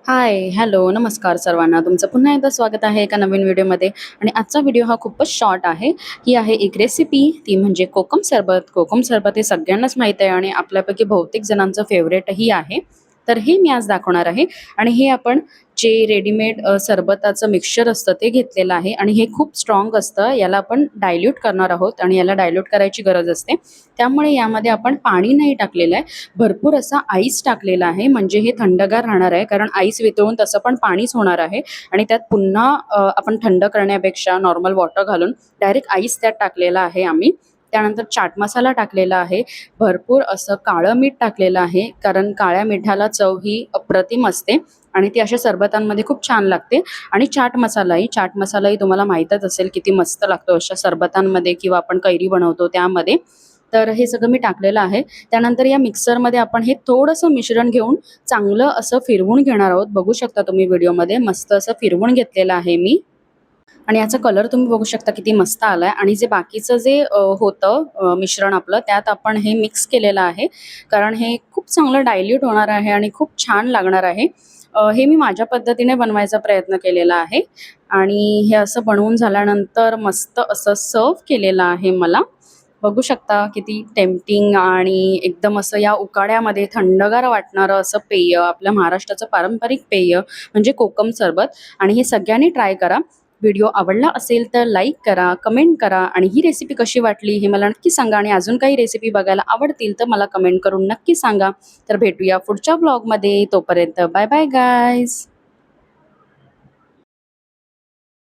हाय, hello, नमस्कार सर्वांना. तुमचं पुन्हा एकदा स्वागत आहे एका नवीन व्हिडिओमध्ये. आणि आजचा व्हिडिओ हा खूपच शॉर्ट आहे. ही आहे एक रेसिपी, ती म्हणजे कोकम सरबत. कोकम सरबत हे सगळ्यांनाच माहीत आहे आणि आपल्यापैकी बहुतेक जणांचं फेवरेटही आहे. तर हे मी आज दाखवणार आहे आणि हे आपण जे रेडीमेड सरबताचं मिक्सचर असतं ते घेतलेलं आहे आणि हे खूप स्ट्रॉंग असतं. याला आपण डायल्यूट करणार आहोत आणि याला डायल्यूट करायची गरज असते. त्यामुळे यामध्ये आपण पाणी नाही टाकलेलं आहे, भरपूर असा आईस टाकलेला आहे, म्हणजे हे थंडगार राहणार आहे. कारण आईस वितळून तसं पण पाणीच होणार आहे आणि त्यात पुन्हा आपण थंड करण्यापेक्षा नॉर्मल वॉटर घालून डायरेक्ट आईस त्यात टाकलेला आहे आम्ही. त्यानंतर चाट मसाला टाकलेला आहे, भरपूर असं काळं मीठ टाकलेलं आहे, कारण काळ्या मिठाला चव ही अप्रतिम असते आणि ती अशा सरबतांमध्ये खूप छान लागते. आणि चाट मसालाही तुम्हाला माहीतच असेल किती मस्त लागतो अशा सरबतांमध्ये किंवा आपण कैरी बनवतो त्यामध्ये. तर हे सगळं मी टाकलेलं आहे. त्यानंतर या मिक्सरमध्ये आपण हे थोडंसं मिश्रण घेऊन चांगलं असं फिरवून घेणार आहोत. बघू शकता तुम्ही व्हिडिओमध्ये मस्त असं फिरवून घेतलेलं आहे मी. आणि याचा कलर तुम्ही बघू शकता किती मस्त आलाय. आणि जे बाकीचं जे होतं मिश्रण आपलं, त्यात आपण हे मिक्स केलेलं आहे, कारण हे खूप चांगलं डायल्यूट होणार आहे आणि खूप छान लागणार आहे. हे मी माझ्या पद्धतीने बनवायचा प्रयत्न केलेला आहे आणि हे असं बनवून झाल्यानंतर मस्त असं सर्व्ह केलेलं आहे मला. बघू शकता किती टेम्प्टिंग आणि एकदम असं या उकाड्यामध्ये थंडगार वाटणारं असं पेय, आपल्या महाराष्ट्राचं पारंपरिक पेय म्हणजे कोकम सरबत. आणि हे सगळ्यांनी ट्राय करा. व्हिडिओ आवडला असेल तर लाईक करा, कमेंट करा आणि ही रेसिपी कशी वाटली हे मला नक्की सांगा. आणि अजून काही रेसिपी बघायला आवडतील तर मला कमेंट करून नक्की सांगा. तर भेटूया पुढच्या व्लॉगमध्ये. तोपर्यंत बाय बाय गाईज.